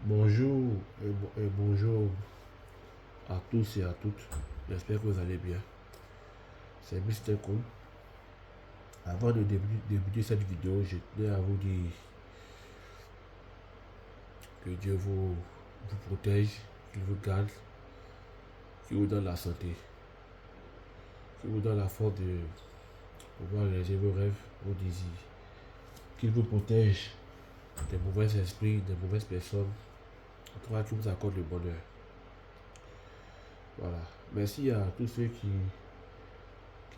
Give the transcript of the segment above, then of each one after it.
Bonjour et bonjour à tous et à toutes. J'espère que vous allez bien. C'est Mr. Cool. Avant de débuter cette vidéo, je tenais à vous dire que Dieu vous protège, qu'il vous garde, qu'il vous donne la santé, qu'il vous donne la force de pouvoir réaliser vos rêves, vos désirs, qu'il vous protège des mauvais esprits, des mauvaises personnes, en tout cas qu'il vous accorde le bonheur. Voilà. Merci à tous ceux qui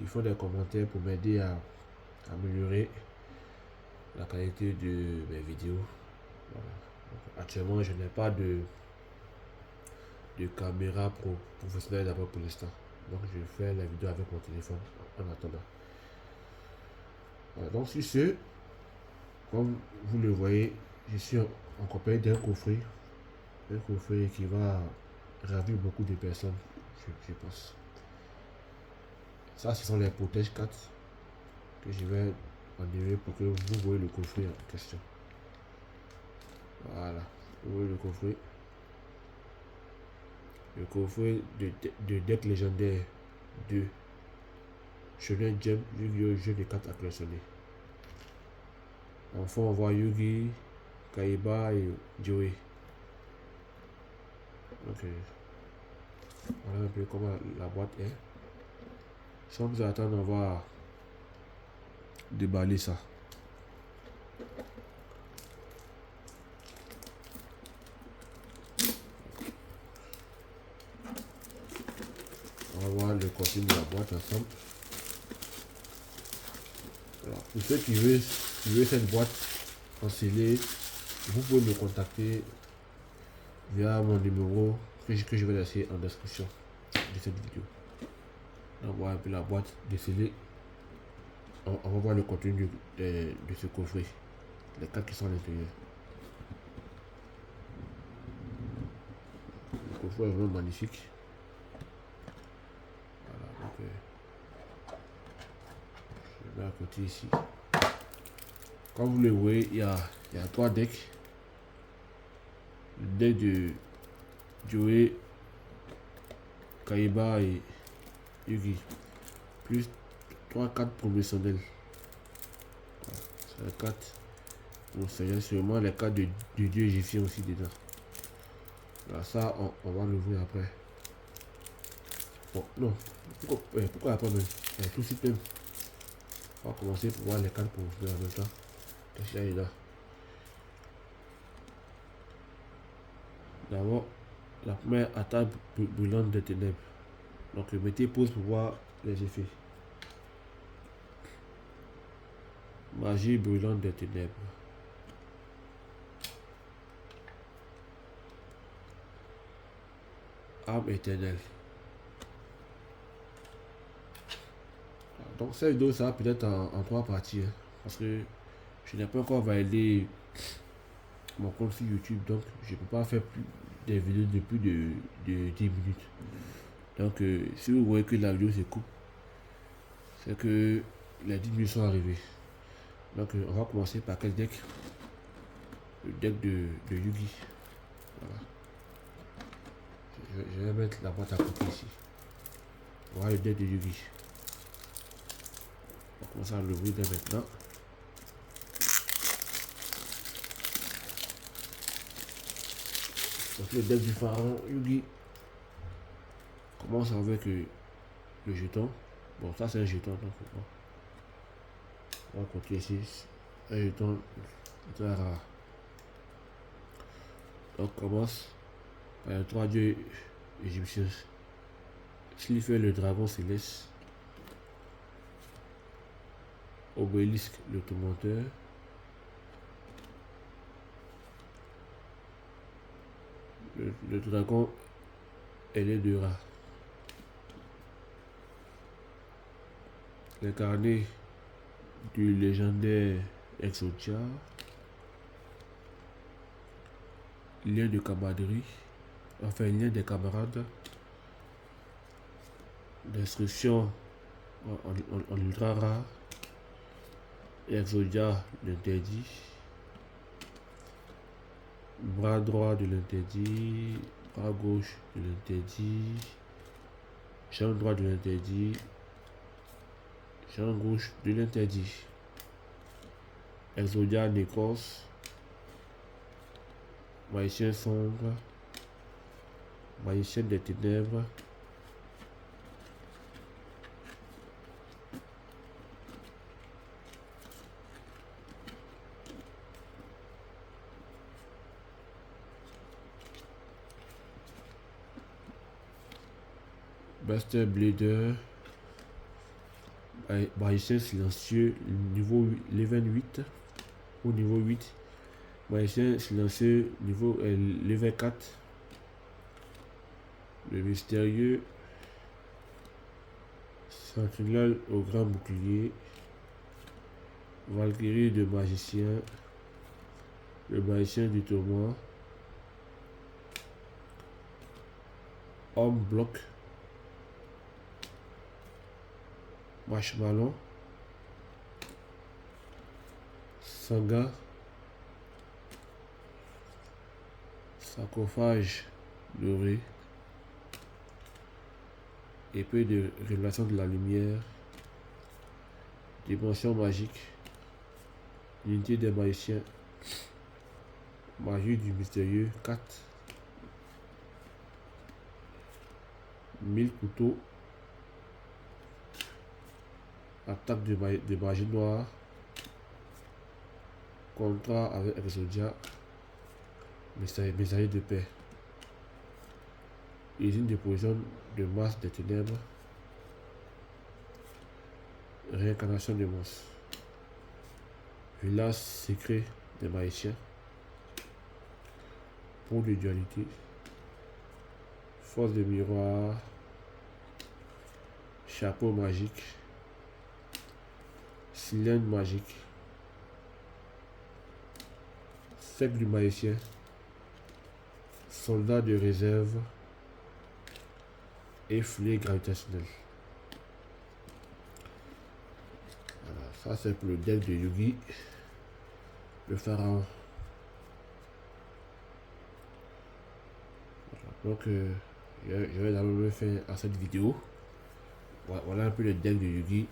font des commentaires pour m'aider à améliorer la qualité de mes vidéos. Voilà. Donc, actuellement, je n'ai pas de caméra professionnelle d'abord pour l'instant. Donc, je fais la vidéo avec mon téléphone en attendant. Voilà. Donc, sur ce, comme vous le voyez, je suis en compagnie d'un coffret. Un coffret qui va ravir beaucoup de personnes, je pense. Ça, ce sont les protège 4 que je vais enlever pour que vous voyez le coffret en question. Voilà. Vous voyez le coffret. Le coffret de deck légendaire 2. Shonen Jump, Yu-Gi-Oh! Jeu de cartes à collectionner. En fond, on voit Yugi, Kaiba et Joey. Ok. Voilà un peu comment la boîte est. Sans plus attendre, on va déballer ça. On va voir le contenu de la boîte ensemble. Alors, pour ceux qui veulent cette boîte en scellé, vous pouvez me contacter via mon numéro que je vais laisser en description de cette vidéo. On va voir un peu la boîte décellée. On va voir le contenu de ce coffret. Les cartes qui sont à l'intérieur. Le coffret est vraiment magnifique. Voilà, donc je vais à côté ici. Comme vous le voyez, il y a 3 decks. Le deck de Joey, Kaiba et Yugi. Plus 3 cartes promotionnelles. Voilà, c'est les cartes promotionnelles. Sûrement les cartes de dieu égyptien aussi dedans. Voilà, ça, on va l'ouvrir après. Bon, non. Pourquoi après même tout de suite même. On va commencer pour voir les cartes promotionnelles en même temps. Qu'est-ce qu'il y a là? D'abord, la première attaque brûlante des ténèbres. Donc, mettez pause pour voir les effets. Magie brûlante des ténèbres. Arme éternelle. Donc, cette vidéo, ça va peut-être en 3 parties. Hein, parce que je n'ai pas encore validé mon compte sur YouTube. Donc, je ne peux pas faire des vidéos de plus de 10 minutes. Donc, si vous voyez que la vidéo se coupe, c'est que les 10 minutes sont arrivées. Donc, on va commencer par quel deck? Le deck de Yugi. Voilà. Je vais mettre la boîte à côté ici. Voilà le deck de Yugi. On va commencer à l'ouvrir dès maintenant. Donc le deck du pharaon Yugi commence avec le jeton. Bon, ça c'est un jeton. Donc, bon. On va continuer ici. Un jeton rare. Donc on commence par les 3 dieux égyptiens. Slifer le dragon céleste. Obélisque le tourmenteur. Le dragon ailé de rat. L'incarné du légendaire Exodia. Lien de camaraderie. Enfin, lien des camarades. Destruction en ultra rare. Exodia l'interdit. bras droit de l'interdit, bras gauche de l'interdit, jambe droite de l'interdit, jambe gauche de l'interdit. Exodia Nécros, magicien sombre, magicien des ténèbres, Buster Blader, magicien silencieux, level 8 ou niveau 8, magicien silencieux, niveau level 4, le mystérieux, sentinelle au grand bouclier, Valkyrie de magicien, le magicien du tourment, homme bloc, marshmallow, Sanga, sarcophage doré, épée de révélation de la lumière, dimension magique, unité des magiciens, magie du mystérieux 4, 1000 couteaux, attaque de magie noire, contrat avec Exodia, messager de paix, usine de poison de masse des ténèbres, réincarnation de monstres, village secret des magiciens, pont de dualité, force de miroir, chapeau magique, cylindre magique, cercle du magicien, soldat de réserve et filet gravitationnel. Voilà, ça c'est pour le deck de Yugi, le pharaon. Voilà, donc je vais d'abord le faire à cette vidéo. Voilà un peu le deck de Yugi.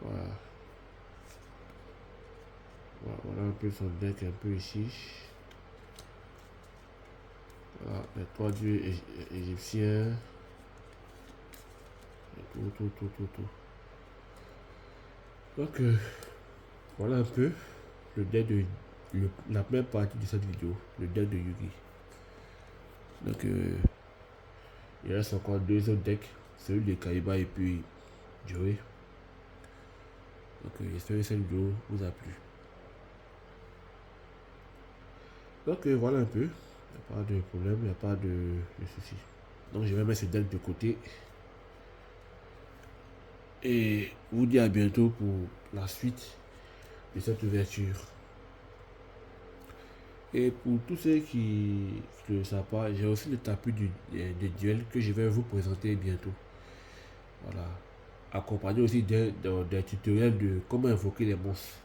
Voilà. Voilà un peu son deck un peu ici. Voilà, les 3 dieux égyptiens. Tout. Donc voilà un peu le deck de la première partie de cette vidéo, le deck de Yugi. Donc il reste encore 2 autres decks, celui de Kaiba et puis Joey. Donc j'espère que cette vidéo vous a plu. Donc voilà un peu, il n'y a pas de problème, il n'y a pas de souci. Donc je vais mettre ce deck de côté. Et vous dis à bientôt pour la suite de cette ouverture. Et pour tous ceux qui ne le savent pas, j'ai aussi le tapis de duel que je vais vous présenter bientôt. Voilà. Accompagné aussi d'un tutoriel de comment invoquer les monstres.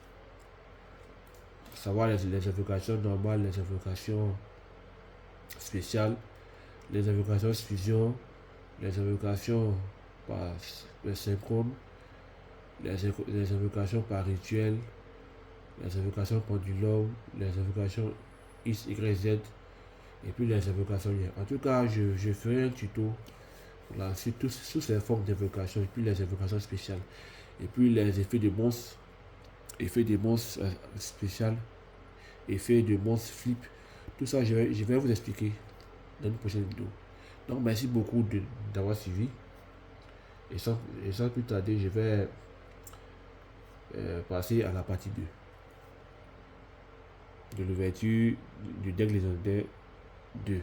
Savoir les invocations normales, les invocations spéciales, les invocations fusion, les invocations par synchrone, les invocations par rituel, les invocations pendulum, les invocations X, Y, Z, et puis les invocations liées. En tout cas, je ferai un tuto là, sur toutes ces formes d'invocation, et puis les invocations spéciales, et puis les effets de monstres, spécial, effets de monstres flip. Tout ça, je vais vous expliquer dans une prochaine vidéo. Donc, merci beaucoup d'avoir suivi. Et sans plus tarder, je vais passer à la partie 2 de l'ouverture du deck légendaire 2.